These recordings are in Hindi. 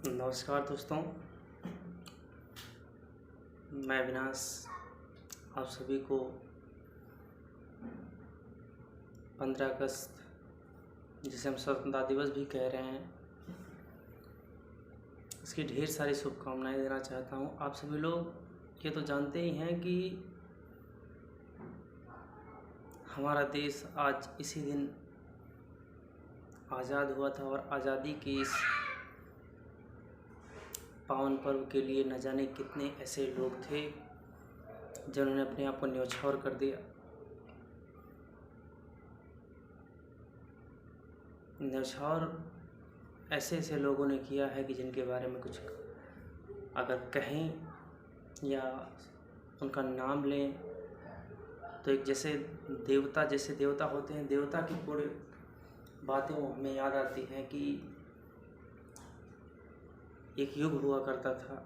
नमस्कार दोस्तों, मैं अविनाश आप सभी को 15 अगस्त जिसे हम स्वतंत्रता दिवस भी कह रहे हैं, इसकी ढेर सारी शुभकामनाएं देना चाहता हूं। आप सभी लोग ये तो जानते ही हैं कि हमारा देश आज इसी दिन आज़ाद हुआ था और आज़ादी के इस पावन पर्व के लिए न जाने कितने ऐसे लोग थे जिन्होंने अपने आप को न्यौछावर कर दिया। न्यौछावर ऐसे ऐसे लोगों ने किया है कि जिनके बारे में कुछ अगर कहें या उनका नाम लें तो एक जैसे देवता होते हैं, देवता की पूरी बातें वो हमें याद आती हैं कि एक युग हुआ करता था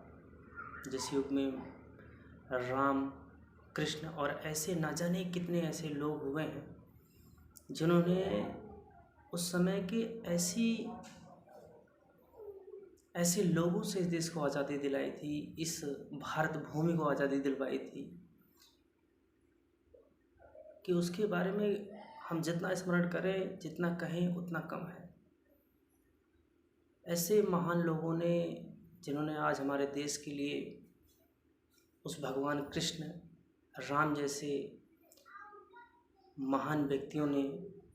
जिस युग में राम, कृष्ण और ऐसे न जाने कितने ऐसे लोग हुए हैं जिन्होंने उस समय के ऐसे लोगों से इस देश को आज़ादी दिलाई थी, इस भारत भूमि को आज़ादी दिलवाई थी कि उसके बारे में हम जितना स्मरण करें, जितना कहें उतना कम है। ऐसे महान लोगों ने जिन्होंने आज हमारे देश के लिए उस भगवान कृष्ण, राम जैसे महान व्यक्तियों ने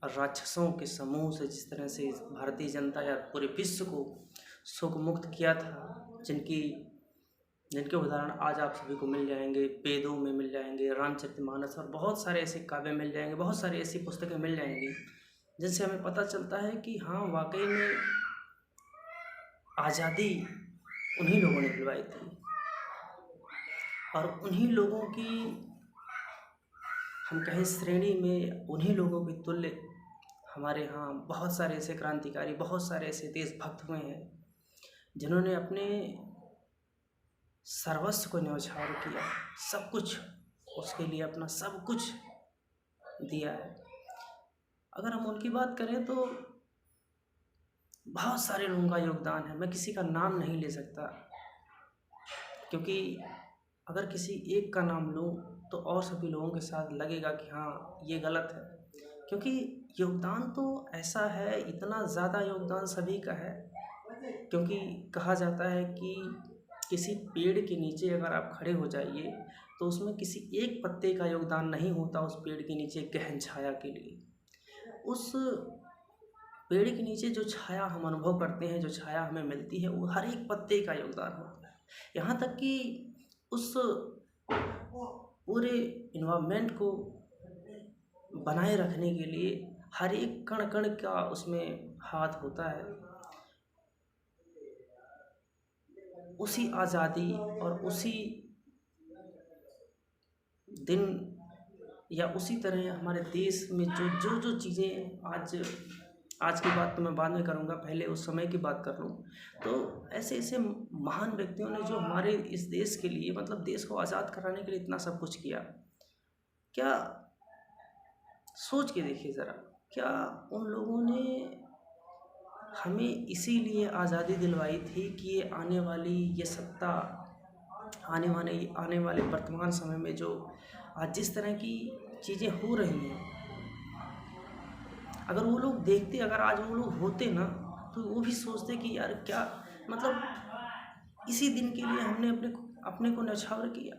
राक्षसों के समूह से जिस तरह से भारतीय जनता या पूरे विश्व को शोक मुक्त किया था, जिनके उदाहरण आज आप सभी को मिल जाएंगे, वेदों में मिल जाएंगे, रामचरितमानस और बहुत सारे ऐसे काव्य मिल जाएंगे, बहुत सारी ऐसी पुस्तकें मिल जाएंगी जिनसे हमें पता चलता है कि हाँ, वाकई में आज़ादी उन्हीं लोगों ने दिलवाई थी और उन्हीं लोगों की हम कहें श्रेणी में उन्हीं लोगों की तुल्य हमारे यहाँ बहुत सारे ऐसे क्रांतिकारी, बहुत सारे ऐसे देशभक्त हुए हैं जिन्होंने अपने सर्वस्व को न्यौछावर किया, सब कुछ उसके लिए अपना सब कुछ दिया है। अगर हम उनकी बात करें तो बहुत सारे लोगों का योगदान है। मैं किसी का नाम नहीं ले सकता क्योंकि अगर किसी एक का नाम लूँ तो और सभी लोगों के साथ लगेगा कि हाँ, ये गलत है, क्योंकि योगदान तो ऐसा है, इतना ज़्यादा योगदान सभी का है। क्योंकि कहा जाता है कि किसी पेड़ के नीचे अगर आप खड़े हो जाइए तो उसमें किसी एक पत्ते का योगदान नहीं होता उस पेड़ के नीचे गहन छाया के लिए। उस पेड़ के नीचे जो छाया हम अनुभव करते हैं, जो छाया हमें मिलती है, वो हर एक पत्ते का योगदान होता है। यहाँ तक कि उस पूरे इन्वायरमेंट को बनाए रखने के लिए हर एक कण कण का उसमें हाथ होता है। उसी आज़ादी और उसी दिन या उसी तरह हमारे देश में जो चीज़ें आज की बात तो मैं बाद में करूँगा, पहले उस समय की बात कर लूँ तो ऐसे ऐसे महान व्यक्तियों ने जो हमारे इस देश के लिए, मतलब देश को आज़ाद कराने के लिए इतना सब कुछ किया। क्या सोच के देखिए ज़रा, क्या उन लोगों ने हमें इसीलिए आज़ादी दिलवाई थी कि ये आने वाली सत्ता, आने वाले वर्तमान समय में जो आज जिस तरह की चीज़ें हो रही हैं, अगर वो लोग देखते, अगर आज वो लोग होते ना तो वो भी सोचते कि यार क्या, मतलब इसी दिन के लिए हमने अपने को न्यौछावर किया।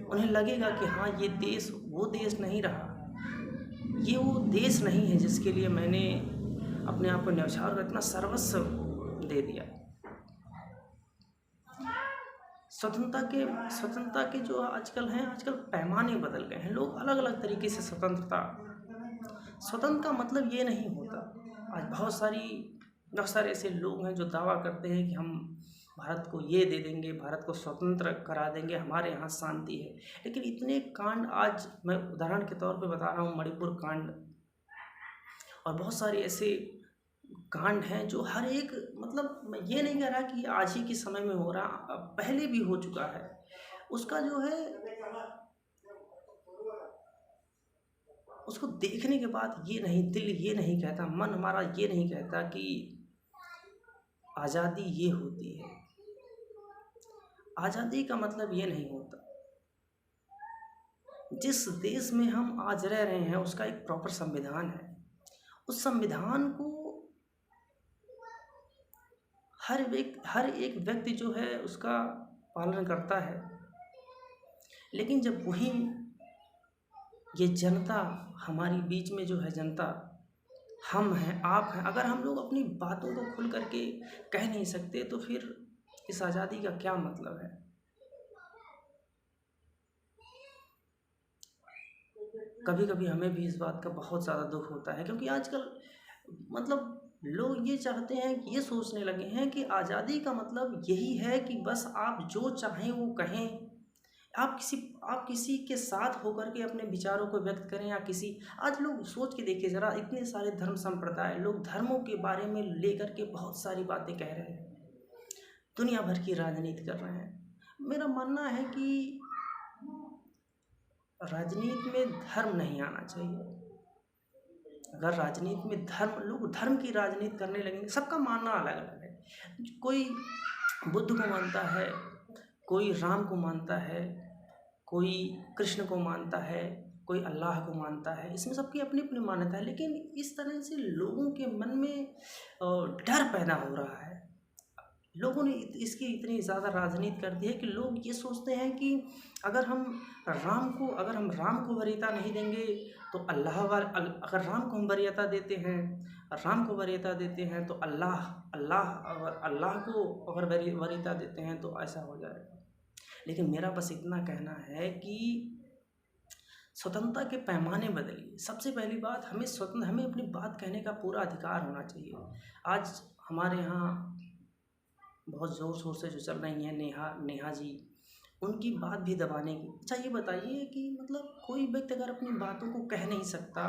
उन्हें लगेगा कि हाँ, ये देश वो देश नहीं रहा, ये वो देश नहीं है जिसके लिए मैंने अपने आप को न्यौछावर कर इतना सर्वस्व दे दिया। स्वतंत्रता के जो आजकल पैमाने बदल गए हैं। लोग अलग अलग तरीके से स्वतंत्र का मतलब ये नहीं होता। आज बहुत सारे ऐसे लोग हैं जो दावा करते हैं कि हम भारत को ये दे देंगे, भारत को स्वतंत्र करा देंगे, हमारे यहाँ शांति है। लेकिन इतने कांड, आज मैं उदाहरण के तौर पे बता रहा हूँ, मणिपुर कांड और बहुत सारे ऐसे कांड हैं जो हर एक, मतलब मैं ये नहीं कह रहा कि आज ही के समय में हो रहा, पहले भी हो चुका है। उसका जो है, उसको देखने के बाद दिल ये नहीं कहता, मन हमारा ये नहीं कहता कि आज़ादी ये होती है। आज़ादी का मतलब ये नहीं होता। जिस देश में हम आज रह रहे हैं उसका एक प्रॉपर संविधान है। उस संविधान को हर एक व्यक्ति जो है उसका पालन करता है। लेकिन जब वही ये जनता हमारी बीच में जो है जनता, हम हैं, आप हैं, अगर हम लोग अपनी बातों को खुल करके कह नहीं सकते तो फिर इस आज़ादी का क्या मतलब है। कभी कभी हमें भी इस बात का बहुत ज़्यादा दुख होता है, क्योंकि आजकल मतलब लोग ये चाहते हैं, ये सोचने लगे हैं कि आज़ादी का मतलब यही है कि बस आप जो चाहें वो कहें, आप किसी के साथ होकर के अपने विचारों को व्यक्त करें, या किसी, आज लोग सोच के देखिए ज़रा, इतने सारे धर्म संप्रदाय, लोग धर्मों के बारे में लेकर के बहुत सारी बातें कह रहे हैं, दुनिया भर की राजनीति कर रहे हैं। मेरा मानना है कि राजनीति में धर्म नहीं आना चाहिए। अगर राजनीति में लोग धर्म की राजनीति करने लगेंगे, सबका मानना अलग अलग है। कोई बुद्ध को मानता है, कोई राम को मानता है, कोई कृष्ण को मानता है, कोई अल्लाह को मानता है, इसमें सबकी अपनी अपनी मान्यता है। लेकिन इस तरह से लोगों के मन में डर पैदा हो रहा है। लोगों ने इसकी इतनी ज़्यादा राजनीति कर दी है कि लोग ये सोचते हैं कि अगर हम राम को वरीयता नहीं देंगे तो अगर राम को हम वरीयता देते हैं, तो अल्लाह को अगर वरीयता देते हैं तो ऐसा हो जाएगा। लेकिन मेरा बस इतना कहना है कि स्वतंत्रता के पैमाने बदलिए। सबसे पहली बात, हमें अपनी बात कहने का पूरा अधिकार होना चाहिए। आज हमारे यहाँ बहुत ज़ोर शोर से जो चल रही हैं नेहा जी, उनकी बात भी दबाने की। अच्छा ये बताइए कि मतलब कोई व्यक्ति अगर अपनी बातों को कह नहीं सकता,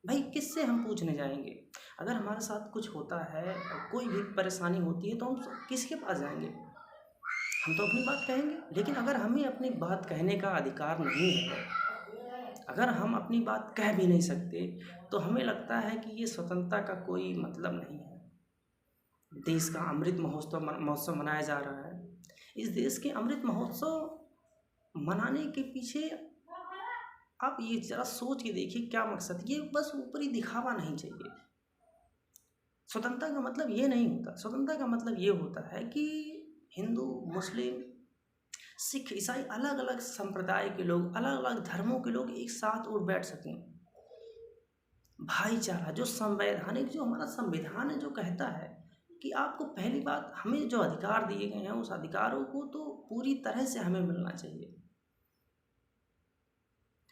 भाई किससे हम पूछने जाएंगे। अगर हमारे साथ कुछ होता है, कोई भी परेशानी होती है, तो हम किसके पास जाएंगे। हम तो अपनी बात कहेंगे। लेकिन अगर हमें अपनी बात कहने का अधिकार नहीं है, अगर हम अपनी बात कह भी नहीं सकते, तो हमें लगता है कि ये स्वतंत्रता का कोई मतलब नहीं है। देश का अमृत महोत्सव मनाया जा रहा है। इस देश के अमृत महोत्सव मनाने के पीछे आप ये ज़रा सोच के देखिए क्या मकसद। ये बस ऊपरी दिखावा नहीं चाहिए। स्वतंत्रता का मतलब ये नहीं होता। स्वतंत्रता का मतलब ये होता है कि हिंदू, मुस्लिम, सिख, ईसाई, अलग अलग संप्रदाय के लोग, अलग अलग धर्मों के लोग एक साथ उठ बैठ सकें। भाईचारा, जो हमारा संविधान है, जो कहता है कि आपको, पहली बात, हमें जो अधिकार दिए गए हैं उस अधिकारों को तो पूरी तरह से हमें मिलना चाहिए।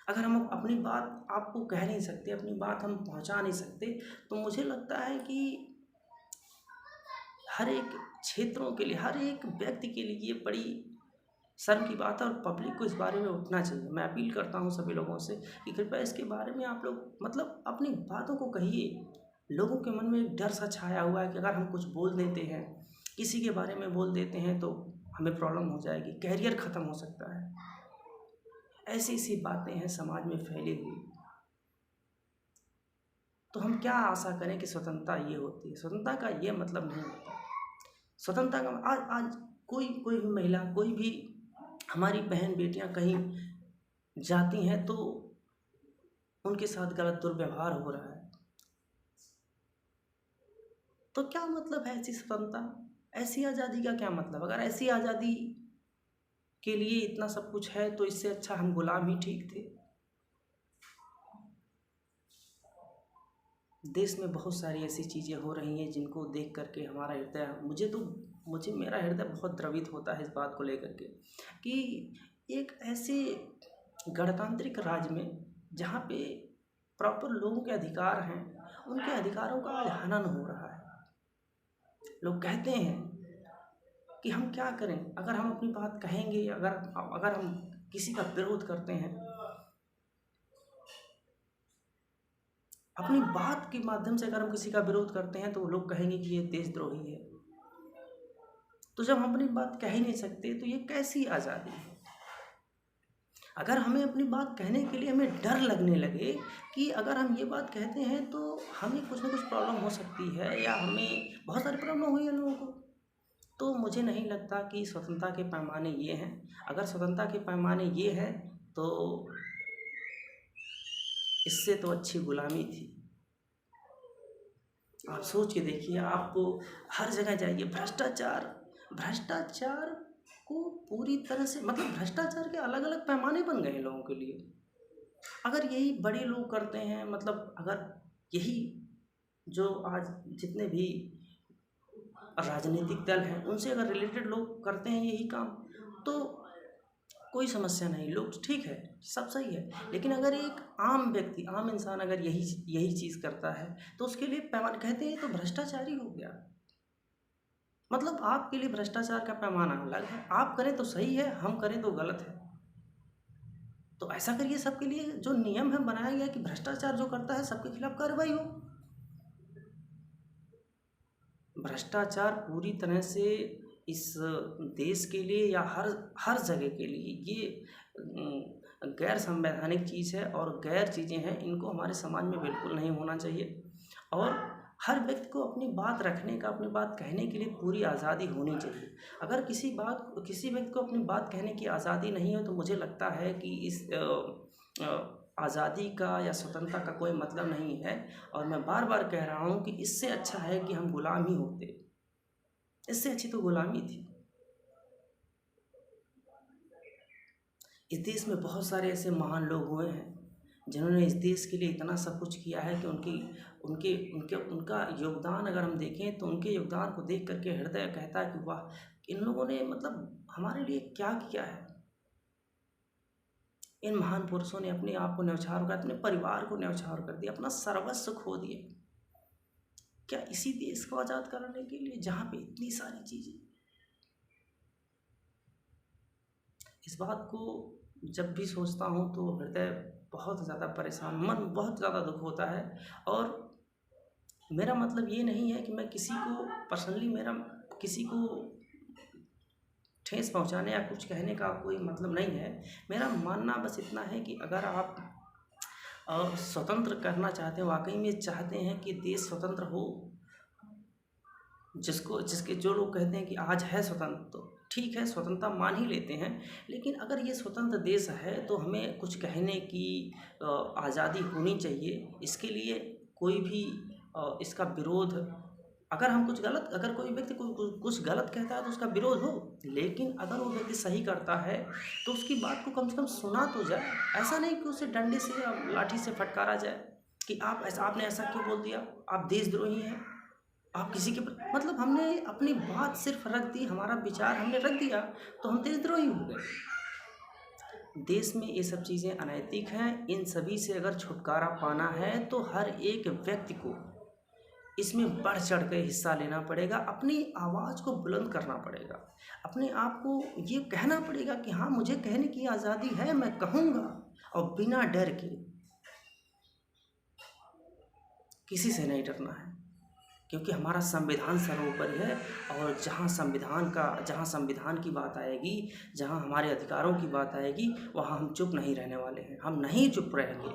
अगर हम अपनी बात आपको कह नहीं सकते, अपनी बात हम पहुंचा नहीं सकते, तो मुझे लगता है कि हर एक क्षेत्रों के लिए, हर एक व्यक्ति के लिए ये बड़ी शर्म की बात है, और पब्लिक को इस बारे में उठना चाहिए। मैं अपील करता हूँ सभी लोगों से कि कृपया इसके बारे में आप लोग मतलब अपनी बातों को कहिए। लोगों के मन में एक डर सा छाया हुआ है कि अगर हम कुछ बोल देते हैं, किसी के बारे में बोल देते हैं, तो हमें प्रॉब्लम हो जाएगी, कैरियर ख़त्म हो सकता है। ऐसी ऐसी बातें हैं समाज में फैली हुई। तो हम क्या आशा करें कि स्वतंत्रता ये होती है। स्वतंत्रता का ये मतलब नहीं होता। स्वतंत्रता का आज कोई भी महिला, कोई भी हमारी बहन बेटियां कहीं जाती हैं तो उनके साथ गलत दुर्व्यवहार हो रहा है। तो क्या मतलब है ऐसी स्वतंत्रता, ऐसी आज़ादी का क्या मतलब। अगर ऐसी आज़ादी के लिए इतना सब कुछ है तो इससे अच्छा हम गुलाम ही ठीक थे। देश में बहुत सारी ऐसी चीज़ें हो रही हैं जिनको देख करके हमारा हृदय, मेरा हृदय बहुत द्रवित होता है इस बात को लेकर के कि एक ऐसे गणतांत्रिक राज्य में जहाँ पे प्रॉपर लोगों के अधिकार हैं, उनके अधिकारों का आज हनन हो रहा है। लोग कहते हैं कि हम क्या करें, अगर हम अपनी बात कहेंगे, अगर हम किसी का विरोध करते हैं, अपनी बात के माध्यम से अगर हम किसी का विरोध करते हैं, तो लोग कहेंगे कि ये देशद्रोही है। तो जब हम अपनी बात कह ही नहीं सकते तो ये कैसी आज़ादी है। अगर हमें अपनी बात कहने के लिए हमें डर लगने लगे कि अगर हम ये बात कहते हैं तो हमें कुछ ना कुछ प्रॉब्लम हो सकती है या हमें बहुत सारी प्रॉब्लम हुई है लोगों को, तो मुझे नहीं लगता कि स्वतंत्रता के पैमाने ये हैं। अगर स्वतंत्रता के पैमाने ये हैं तो इससे तो अच्छी गुलामी थी। आप सोच के देखिए, आपको हर जगह जाइए भ्रष्टाचार, भ्रष्टाचार को पूरी तरह से मतलब भ्रष्टाचार के अलग अलग पैमाने बन गए हैं लोगों के लिए। अगर यही बड़े लोग करते हैं, मतलब अगर यही जो आज जितने भी राजनीतिक दल हैं उनसे अगर रिलेटेड लोग करते हैं यही काम, तो कोई समस्या नहीं, लोग ठीक है, सब सही है। लेकिन अगर एक आम व्यक्ति, आम इंसान अगर यही यही चीज़ करता है तो उसके लिए पैमाना कहते हैं तो भ्रष्टाचारी हो गया। मतलब आपके लिए भ्रष्टाचार का पैमाना अलग है, आप करें तो सही है, हम करें तो गलत है। तो ऐसा करिए, सबके लिए जो नियम है बनाया गया कि भ्रष्टाचार जो करता है सबके खिलाफ कार्रवाई हो। भ्रष्टाचार पूरी तरह से इस देश के लिए या हर हर जगह के लिए ये गैर संवैधानिक चीज़ है और गैर चीज़ें हैं, इनको हमारे समाज में बिल्कुल नहीं होना चाहिए। और हर व्यक्ति को अपनी बात रखने का, अपनी बात कहने के लिए पूरी आज़ादी होनी चाहिए। अगर किसी व्यक्ति को अपनी बात कहने की आज़ादी नहीं हो तो मुझे लगता है कि इस आज़ादी का या स्वतंत्रता का कोई मतलब नहीं है। और मैं बार बार कह रहा हूँ कि इससे अच्छा है कि हम गुलाम ही होते, इससे अच्छी तो गुलामी थी। इस देश में बहुत सारे ऐसे महान लोग हुए हैं जिन्होंने इस देश के लिए इतना सब कुछ किया है कि उनका योगदान अगर हम देखें तो उनके योगदान को देख करके हृदय कहता है कि वाह, इन लोगों ने मतलब हमारे लिए क्या किया है। इन महान पुरुषों ने अपने आप को न्यौछावर कर, अपने परिवार को न्यौछावर कर दिया, अपना सर्वस्व खो दिया। क्या इसी देश को आज़ाद कराने के लिए, जहाँ पे इतनी सारी चीज़ें। इस बात को जब भी सोचता हूँ तो हृदय बहुत ज़्यादा परेशान, मन बहुत ज़्यादा दुख होता है। और मेरा मतलब ये नहीं है कि मैं किसी को पर्सनली, मेरा किसी को ठेस पहुंचाने या कुछ कहने का कोई मतलब नहीं है। मेरा मानना बस इतना है कि अगर आप स्वतंत्र करना चाहते हैं, वाकई में चाहते हैं कि देश स्वतंत्र हो, जो लोग कहते हैं कि आज है स्वतंत्र, तो ठीक है, स्वतंत्रता मान ही लेते हैं। लेकिन अगर ये स्वतंत्र देश है तो हमें कुछ कहने की आज़ादी होनी चाहिए। इसके लिए कोई भी इसका विरोध, अगर कोई व्यक्ति कुछ गलत कहता है तो उसका विरोध हो, लेकिन अगर वो व्यक्ति सही करता है तो उसकी बात को कम से कम सुना तो जाए। ऐसा नहीं कि उसे डंडे से या लाठी से फटकारा जाए कि आपने ऐसा क्यों बोल दिया, आप देशद्रोही हैं, आप किसी के मतलब हमने अपनी बात सिर्फ रख दी, हमारा विचार हमने रख दिया तो हम देशद्रोही हो गए। देश में ये सब चीज़ें अनैतिक हैं। इन सभी से अगर छुटकारा पाना है तो हर एक व्यक्ति को इसमें बढ़ चढ़ कर हिस्सा लेना पड़ेगा, अपनी आवाज़ को बुलंद करना पड़ेगा, अपने आप को ये कहना पड़ेगा कि हाँ, मुझे कहने की आज़ादी है, मैं कहूँगा, और बिना डर के, किसी से नहीं डरना है। क्योंकि हमारा संविधान सर्वोपरि है। और जहाँ संविधान की बात आएगी, जहाँ हमारे अधिकारों की बात आएगी, वहाँ हम चुप नहीं रहने वाले हैं। हम नहीं चुप रहेंगे,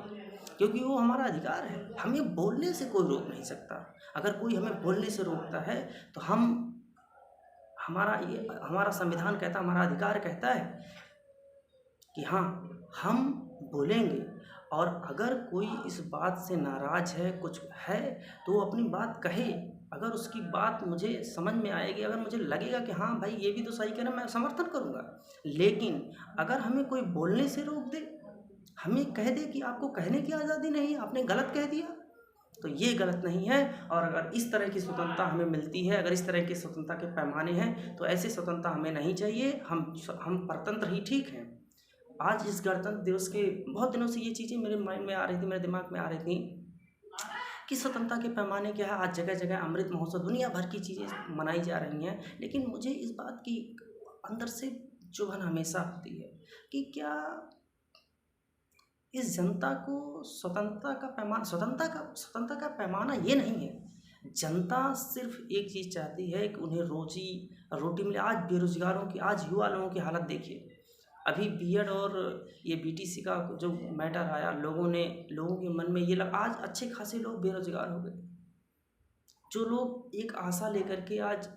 क्योंकि वो हमारा अधिकार है। हमें बोलने से कोई रोक नहीं सकता। अगर कोई हमें बोलने से रोकता है तो हमारा संविधान कहता, हमारा अधिकार कहता है कि हाँ, हम बोलेंगे। और अगर कोई इस बात से नाराज़ है, कुछ है, तो वो अपनी बात कहे। अगर उसकी बात मुझे समझ में आएगी, अगर मुझे लगेगा कि हाँ भाई, ये भी तो सही कह रहा है, मैं समर्थन करूँगा। लेकिन अगर हमें कोई बोलने से रोक दे, हमें कह दे कि आपको कहने की आज़ादी नहीं, आपने गलत कह दिया, तो ये गलत नहीं है। और अगर इस तरह की स्वतंत्रता हमें मिलती है, अगर इस तरह की स्वतंत्रता के पैमाने हैं, तो ऐसी स्वतंत्रता हमें नहीं चाहिए। हम परतंत्र ही ठीक हैं। आज इस गणतंत्र दिवस के बहुत दिनों से ये चीज़ें मेरे माइंड में आ रही थी, मेरे दिमाग में आ रही थी कि स्वतंत्रता के पैमाने क्या है। आज जगह जगह अमृत महोत्सव, दुनिया भर की चीज़ें मनाई जा रही हैं, लेकिन मुझे इस बात की अंदर से चुभन हमेशा होती है कि क्या इस जनता को स्वतंत्रता का पैमाना ये नहीं है। जनता सिर्फ एक चीज़ चाहती है कि उन्हें रोजी रोटी मिले। आज बेरोजगारों की, आज युवा लोगों की हालत देखिए। अभी बीएड और ये बीटीसी का जो मैटर आया, लोगों के मन में ये लगा, आज अच्छे खासे लोग बेरोजगार हो गए। जो लोग एक आशा लेकर के आज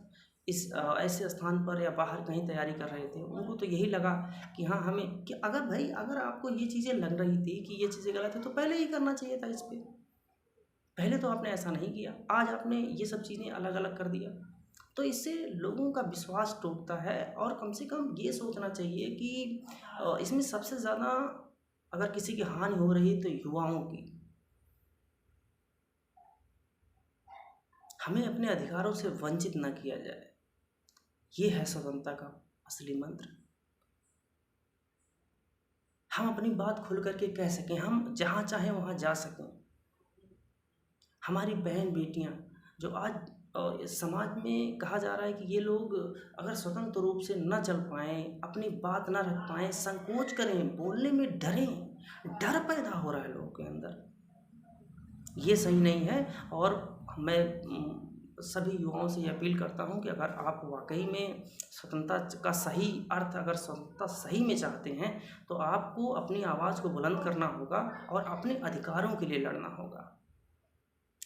इस ऐसे स्थान पर या बाहर कहीं तैयारी कर रहे थे, उनको तो यही लगा कि हाँ हमें, कि अगर आपको ये चीज़ें लग रही थी कि ये चीज़ें गलत है, तो पहले ही करना चाहिए था इस पे। पहले तो आपने ऐसा नहीं किया, आज आपने ये सब चीज़ें अलग अलग कर दिया, तो इससे लोगों का विश्वास टूटता है। और कम से कम ये सोचना चाहिए कि इसमें सबसे ज़्यादा अगर किसी की हानि हो रही है तो युवाओं की। हमें अपने अधिकारों से वंचित ना किया जाए, ये है स्वतंत्रता का असली मंत्र। हम अपनी बात खुल करके कह सकें, हम जहाँ चाहें वहाँ जा सकें। हमारी बहन बेटियाँ जो आज इस समाज में कहा जा रहा है कि ये लोग अगर स्वतंत्र रूप से न चल पाएँ, अपनी बात ना रख पाएँ, संकोच करें, बोलने में डरें, डर पैदा हो रहा है लोगों के अंदर, ये सही नहीं है। और मैं सभी युवाओं से ये अपील करता हूँ कि अगर आप वाकई में स्वतंत्रता का सही अर्थ, अगर स्वतंत्रता सही में चाहते हैं, तो आपको अपनी आवाज़ को बुलंद करना होगा और अपने अधिकारों के लिए लड़ना होगा।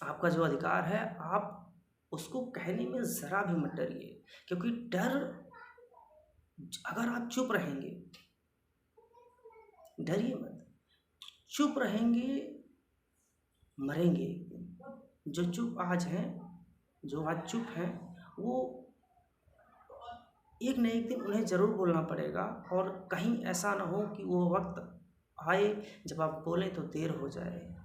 आपका जो अधिकार है, आप उसको कहने में ज़रा भी मत डरिए, क्योंकि अगर आप चुप रहेंगे, डरिए मत, चुप रहेंगे, मरेंगे एक दिन। जो चुप आज हैं, जो आज चुप हैं, वो एक न एक दिन उन्हें ज़रूर बोलना पड़ेगा, और कहीं ऐसा ना हो कि वो वक्त आए जब आप बोलें तो देर हो जाए।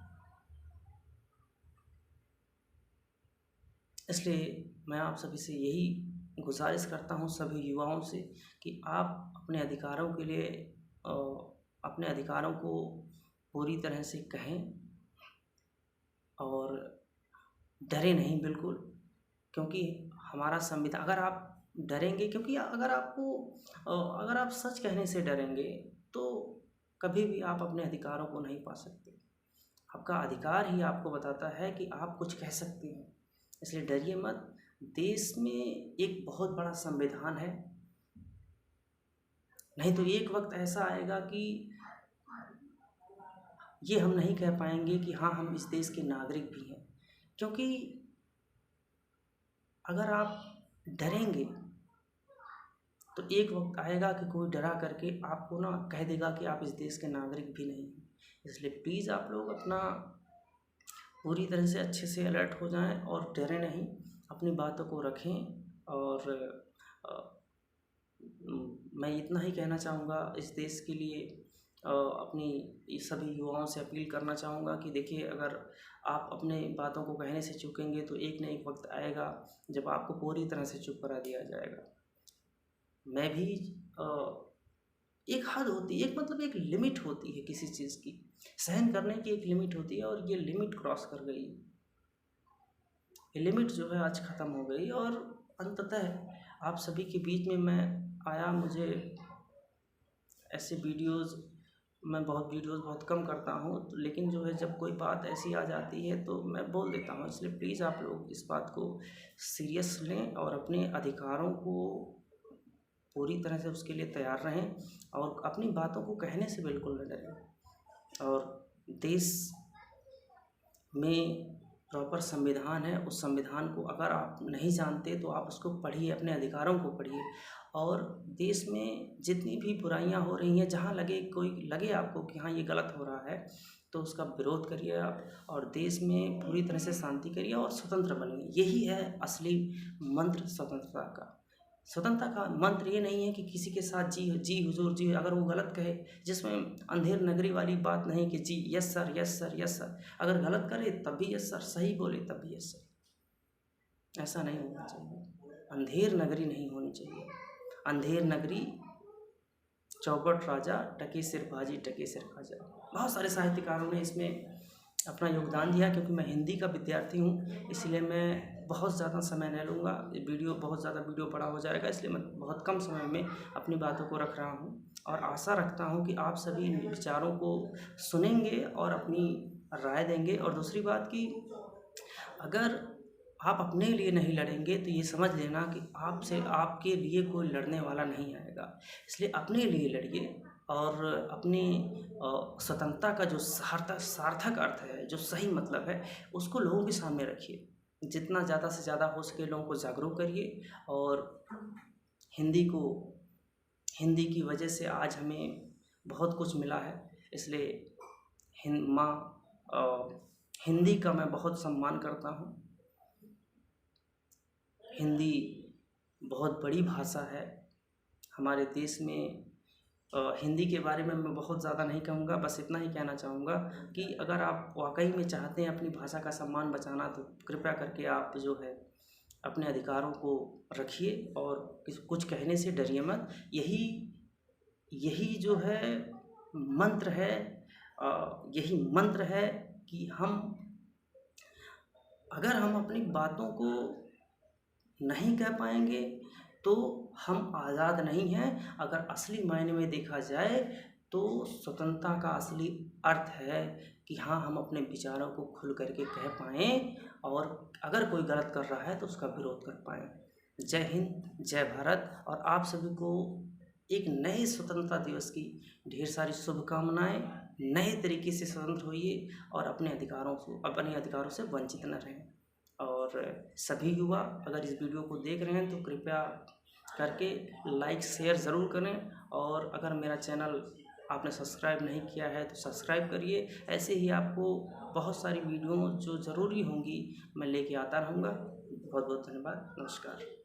इसलिए मैं आप सभी से यही गुजारिश करता हूँ, सभी युवाओं से, कि आप अपने अधिकारों के लिए अपने अधिकारों को पूरी तरह से कहें और डरे नहीं बिल्कुल। क्योंकि हमारा संविधान, अगर आप डरेंगे, क्योंकि अगर आप सच कहने से डरेंगे तो कभी भी आप अपने अधिकारों को नहीं पा सकते। आपका अधिकार ही आपको बताता है कि आप कुछ कह सकते हैं, इसलिए डरिए मत। देश में एक बहुत बड़ा संविधान है, नहीं तो एक वक्त ऐसा आएगा कि ये हम नहीं कह पाएंगे कि हाँ हम इस देश के नागरिक भी हैं। क्योंकि अगर आप डरेंगे तो एक वक्त आएगा कि कोई डरा करके आपको ना कह देगा कि आप इस देश के नागरिक भी नहीं हैं। इसलिए प्लीज़ आप लोग अपना पूरी तरह से अच्छे से अलर्ट हो जाएं और डरें नहीं, अपनी बातों को रखें। और मैं इतना ही कहना चाहूँगा इस देश के लिए, अपनी सभी युवाओं से अपील करना चाहूँगा कि देखिए, अगर आप अपने बातों को कहने से चूकेंगे तो एक न एक वक्त आएगा जब आपको पूरी तरह से चुप करा दिया जाएगा। मैं भी एक हद होती है, एक लिमिट होती है किसी चीज़ की, सहन करने की एक लिमिट होती है, और ये लिमिट क्रॉस कर गई। ये लिमिट जो है आज ख़त्म हो गई, और अंततः आप सभी के बीच में मैं आया। मुझे ऐसे मैं वीडियोज़ बहुत कम करता हूँ, लेकिन जो है जब कोई बात ऐसी आ जाती है तो मैं बोल देता हूँ। इसलिए प्लीज़ आप लोग इस बात को सीरियस लें और अपने अधिकारों को पूरी तरह से उसके लिए तैयार रहें, और अपनी बातों को कहने से बिल्कुल न डरें। और देश में प्रॉपर संविधान है, उस संविधान को अगर आप नहीं जानते तो आप उसको पढ़िए, अपने अधिकारों को पढ़िए। और देश में जितनी भी बुराइयां हो रही हैं, जहां लगे आपको कि हाँ ये गलत हो रहा है, तो उसका विरोध करिए आप, और देश में पूरी तरह से शांति करिए और स्वतंत्र बनिए। यही है असली मंत्र स्वतंत्रता का। स्वतंत्रता का मंत्र ये नहीं है कि किसी के साथ जी हुजूर जी, अगर वो गलत कहे, जिसमें अंधेर नगरी वाली बात नहीं कि जी yes sir yes sir yes sir, अगर गलत करे तब भी यस सर, सही बोले तब भी यस सर। ऐसा नहीं होना चाहिए, अंधेर नगरी नहीं होनी चाहिए। अंधेर नगरी चौपट राजा, टके सिर बाजी टके सिर खाजा। बहुत सारे साहित्यकारों ने इसमें अपना योगदान दिया। क्योंकि मैं हिंदी का विद्यार्थी हूँ, इसलिए मैं बहुत ज़्यादा समय नहीं लूँगा, बहुत ज़्यादा वीडियो बड़ा हो जाएगा, इसलिए मैं बहुत कम समय में अपनी बातों को रख रहा हूँ। और आशा रखता हूँ कि आप सभी इन विचारों को सुनेंगे और अपनी राय देंगे। और दूसरी बात कि अगर आप अपने लिए नहीं लड़ेंगे तो ये समझ लेना कि आपसे आपके लिए कोई लड़ने वाला नहीं आएगा। इसलिए अपने लिए लड़िए और अपनी स्वतंत्रता का जो सार्थक अर्थ है, जो सही मतलब है, उसको लोगों के सामने रखिए। जितना ज़्यादा से ज़्यादा हो सके लोगों को जागरूक करिए। और हिंदी को हिंदी की वजह से आज हमें बहुत कुछ मिला है। इसलिए हिंदी का मैं बहुत सम्मान करता हूँ। हिंदी बहुत बड़ी भाषा है हमारे देश में। हिंदी के बारे में मैं बहुत ज़्यादा नहीं कहूँगा, बस इतना ही कहना चाहूँगा कि अगर आप वाकई में चाहते हैं अपनी भाषा का सम्मान बचाना, तो कृपया करके आप जो है अपने अधिकारों को रखिए और कुछ कहने से डरिए मत। यही जो है मंत्र है, यही मंत्र है कि अगर हम अपनी बातों को नहीं कह पाएंगे तो हम आज़ाद नहीं हैं। अगर असली मायने में देखा जाए तो स्वतंत्रता का असली अर्थ है कि हाँ, हम अपने विचारों को खुल करके कह पाएँ और अगर कोई गलत कर रहा है तो उसका विरोध कर पाएँ। जय हिंद, जय भारत। और आप सभी को एक नए स्वतंत्रता दिवस की ढेर सारी शुभकामनाएं। नए तरीके से स्वतंत्र होइए और अपने अधिकारों से वंचित न रहें। और सभी युवा अगर इस वीडियो को देख रहे हैं तो कृपया करके लाइक शेयर ज़रूर करें। और अगर मेरा चैनल आपने सब्सक्राइब नहीं किया है तो सब्सक्राइब करिए। ऐसे ही आपको बहुत सारी वीडियो जो ज़रूरी होंगी मैं लेके आता रहूँगा। बहुत बहुत धन्यवाद। नमस्कार।